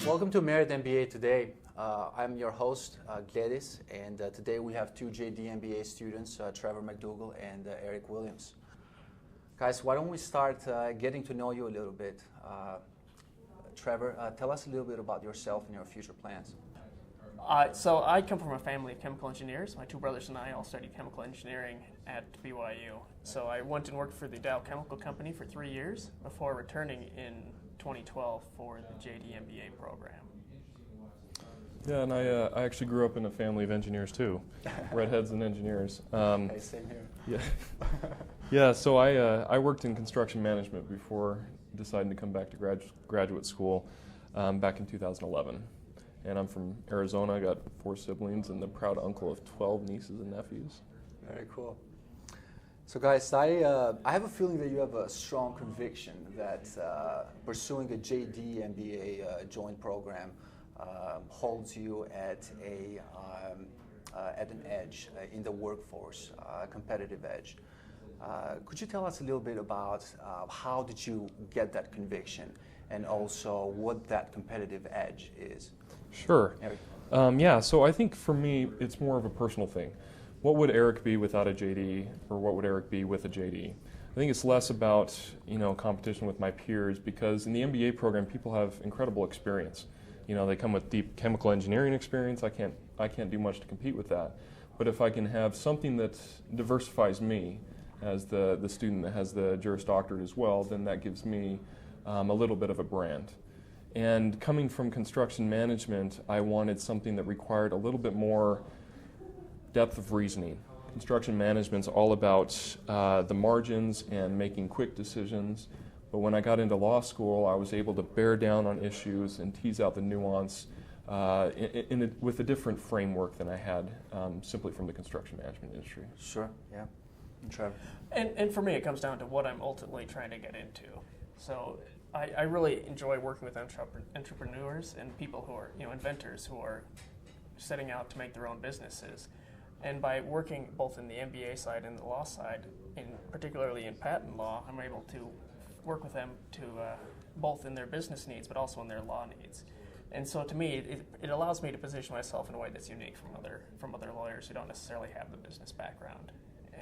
Welcome to Merit MBA today. I'm your host, Gladys, and today we have two JD MBA students, Trevor McDougall and Eric Williams. Guys, why don't we start getting to know you a little bit. Trevor, tell us a little bit about yourself and your future plans. So I come from a family of chemical engineers. My two brothers and I all studied chemical engineering at BYU. So I went and worked for the Dow Chemical Company for 3 years before returning in 2012 for the JD MBA program. Yeah, and I actually grew up in a family of engineers too, redheads and engineers. Okay, same here. Yeah. So I worked in construction management before deciding to come back to graduate school back in 2011. And I'm from Arizona. I got 4 siblings and the proud uncle of 12 nieces and nephews. Very cool. So guys, I have a feeling that you have a strong conviction that pursuing a JD MBA joint program holds you at an edge in the workforce, a competitive edge. Could you tell us a little bit about how did you get that conviction and also what that competitive edge is? Sure. Yeah, so I think for me, it's more of a personal thing. What would Eric be without a JD, or what would Eric be with a JD? I think it's less about, competition with my peers, because in the MBA program, people have incredible experience. They come with deep chemical engineering experience. I can't do much to compete with that. But if I can have something that diversifies me as the student that has the Juris Doctorate as well, then that gives me a little bit of a brand. And coming from construction management, I wanted something that required a little bit more depth of reasoning. Construction management's all about the margins and making quick decisions. But when I got into law school, I was able to bear down on issues and tease out the nuance with a different framework than I had simply from the construction management industry. Sure, yeah. And Trevor? And for me, it comes down to what I'm ultimately trying to get into. So I really enjoy working with entrepreneurs and people who are, inventors who are setting out to make their own businesses. And by working both in the MBA side and the law side, particularly in patent law, I'm able to work with them to both in their business needs but also in their law needs. And so to me, it allows me to position myself in a way that's unique from other lawyers who don't necessarily have the business background.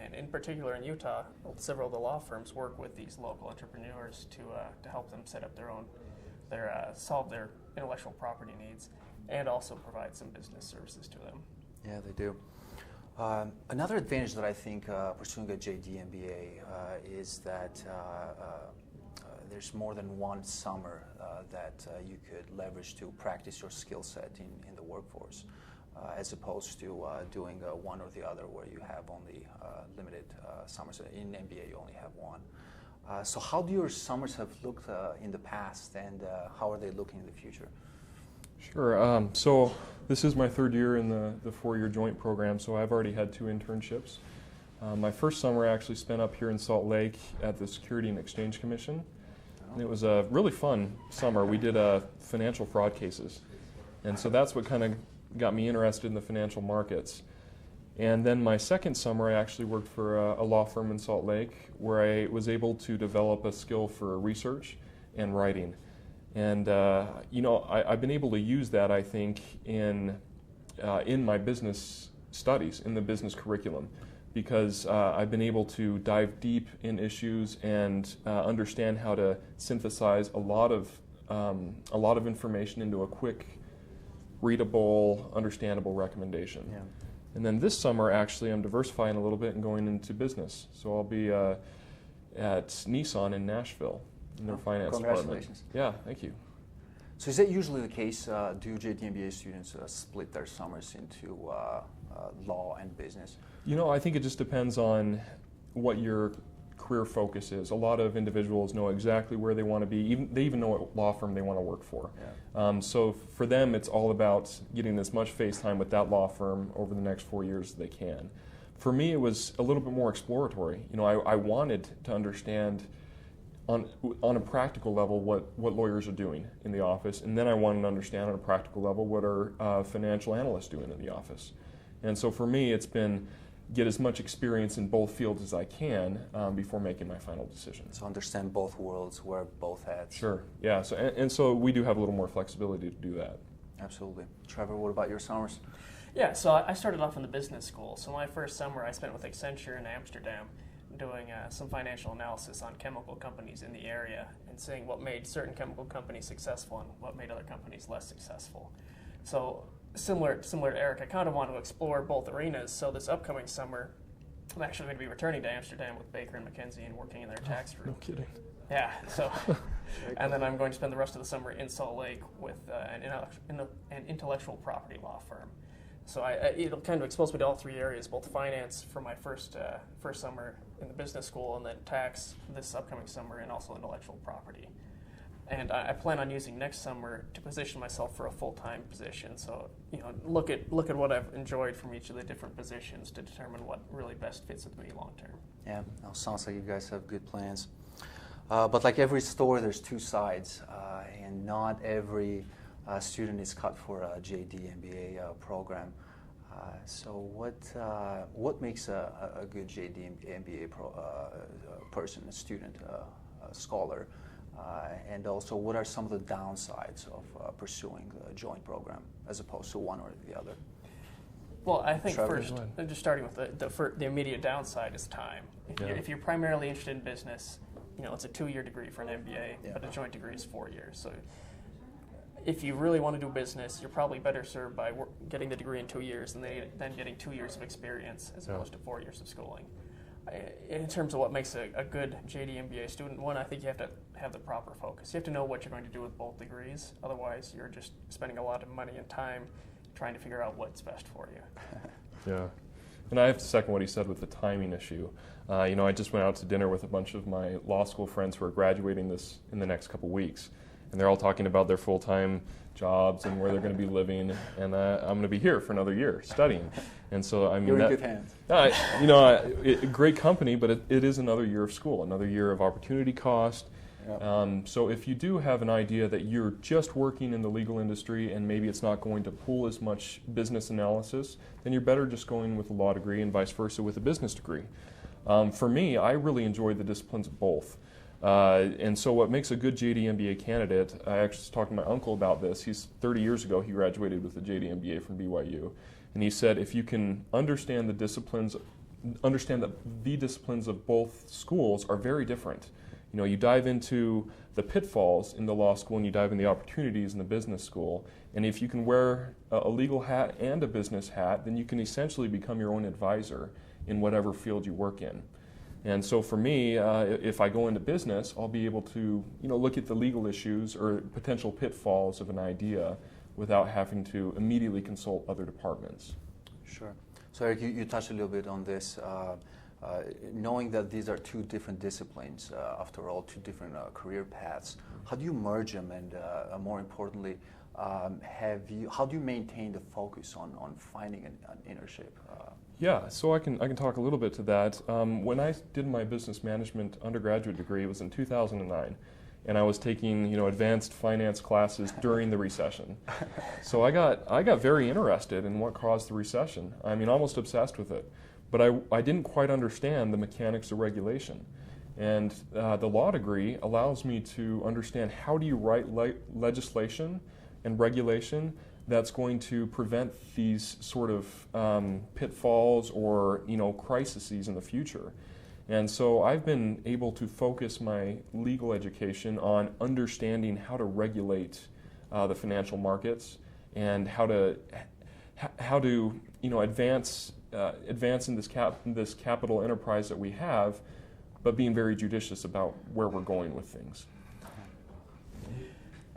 And in particular in Utah, several of the law firms work with these local entrepreneurs to help them set up solve their intellectual property needs and also provide some business services to them. Yeah, they do. Another advantage that I think pursuing a JD MBA is that there's more than one summer that you could leverage to practice your skill set in the workforce, as opposed to doing one or the other where you have only limited summers. In MBA, you only have one. So how do your summers have looked in the past, and how are they looking in the future? Sure. So this is my 3rd year in the 4-year joint program, so I've already had 2 internships. My first summer I actually spent up here in Salt Lake at the Security and Exchange Commission. And it was a really fun summer. We did financial fraud cases. And so that's what kind of got me interested in the financial markets. And then my second summer I actually worked for a law firm in Salt Lake where I was able to develop a skill for research and writing. And I've been able to use that, I think, in my business studies, in the business curriculum, because I've been able to dive deep in issues and understand how to synthesize a lot of information into a quick, readable, understandable recommendation. Yeah. And then this summer, actually, I'm diversifying a little bit and going into business. So I'll be at Nissan in Nashville. In their finance Congratulations. department. Yeah, thank you. So is that usually the case? Do JD MBA students split their summers into law and business? I think it just depends on what your career focus is. A lot of individuals know exactly where they want to be. They even know what law firm they want to work for. Yeah. So for them, it's all about getting as much face time with that law firm over the next 4 years as they can. For me, it was a little bit more exploratory. I wanted to understand on a practical level what lawyers are doing in the office, and then I wanted to understand on a practical level what are financial analysts doing in the office. And so for me, it's been get as much experience in both fields as I can before making my final decision. So understand both worlds, wear both hats. Sure, yeah. So and so we do have a little more flexibility to do that. Absolutely. Trevor, what about your summers? Yeah, so I started off in the business school. So my first summer I spent with Accenture in Amsterdam doing some financial analysis on chemical companies in the area and seeing what made certain chemical companies successful and what made other companies less successful. So similar to Eric, I kind of want to explore both arenas. So this upcoming summer, I'm actually going to be returning to Amsterdam with Baker and McKenzie and working in their tax group. No kidding. Yeah, so, and then I'm going to spend the rest of the summer in Salt Lake with an intellectual property law firm. So it'll kind of expose me to all three areas, both finance for my first summer in the business school, and then tax this upcoming summer, and also intellectual property. And I plan on using next summer to position myself for a full-time position. So look at what I've enjoyed from each of the different positions to determine what really best fits with me long term. Yeah, no, sounds like you guys have good plans. But like every story, there's two sides, and not every student is cut for a JD MBA program. So what makes a good JD MBA person, a student, a scholar? And also, what are some of the downsides of pursuing a joint program as opposed to one or the other? Well, I think Trevor, first, just starting with the immediate downside is time. If you're primarily interested in business, it's a 2-year degree for an MBA, but a joint degree is 4 years. So if you really want to do business, you're probably better served by getting the degree in 2 years than getting 2 years of experience as opposed to 4 years of schooling. In terms of what makes a good JD MBA student, one, I think you have to have the proper focus. You have to know what you're going to do with both degrees. Otherwise, you're just spending a lot of money and time trying to figure out what's best for you. Yeah. And I have to second what he said with the timing issue. I just went out to dinner with a bunch of my law school friends who are graduating this in the next couple weeks. And they're all talking about their full-time jobs and where they're going to be living. And I'm going to be here for another year studying. And so you're in good hands. Great company, but it is another year of school, another year of opportunity cost. Yep. So if you do have an idea that you're just working in the legal industry and maybe it's not going to pull as much business analysis, then you're better just going with a law degree and vice versa with a business degree. For me, I really enjoy the disciplines of both. And so what makes a good JD MBA candidate, I actually was talking to my uncle about this. 30 years ago, he graduated with a JD MBA from BYU. And he said, if you can understand that the disciplines of both schools are very different. You dive into the pitfalls in the law school and you dive into the opportunities in the business school. And if you can wear a legal hat and a business hat, then you can essentially become your own advisor in whatever field you work in. And so for me, if I go into business, I'll be able to look at the legal issues or potential pitfalls of an idea without having to immediately consult other departments. Sure. So Eric, you touched a little bit on this. Knowing that these are two different disciplines, after all, two different career paths, how do you merge them? And more importantly, how do you maintain the focus on finding an internship? Yeah, so I can talk a little bit to that. When I did my business management undergraduate degree, it was in 2009, and I was taking advanced finance classes during the recession. So I got very interested in what caused the recession. I mean, almost obsessed with it. But I didn't quite understand the mechanics of regulation. And the law degree allows me to understand how do you write legislation and regulation that's going to prevent these sort of pitfalls or crises in the future. And so I've been able to focus my legal education on understanding how to regulate the financial markets and how to advance in this capital enterprise that we have, but being very judicious about where we're going with things.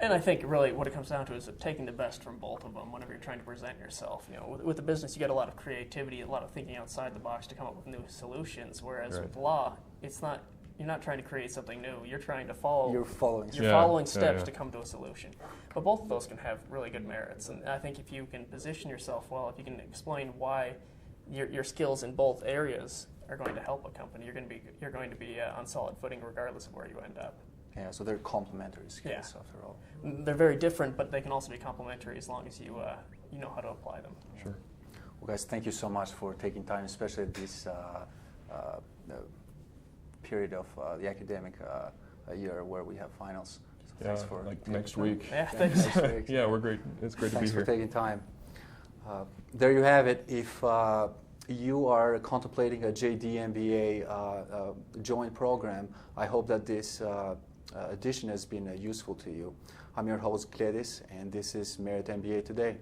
And I think really what it comes down to is taking the best from both of them whenever you're trying to present yourself. With the business, you get a lot of creativity, a lot of thinking outside the box to come up with new solutions. Whereas with law, you're not trying to create something new. You're trying to follow. You're following steps to come to a solution. But both of those can have really good merits. And I think if you can position yourself well, if you can explain why your skills in both areas are going to help a company, you're going to be on solid footing regardless of where you end up. Yeah, so they're complementary skills after all. They're very different, but they can also be complementary as long as you know how to apply them. Sure. Well, guys, thank you so much for taking time, especially at this period of the academic year where we have finals. So Yeah, thanks for like next week. Yeah, thanks. Next week. Yeah, we're great. It's great to be Thanks here. for taking time. There you have it. If you are contemplating a JD MBA joint program, I hope that this edition has been useful to you. I'm your host, Gledis, and this is Merit MBA Today.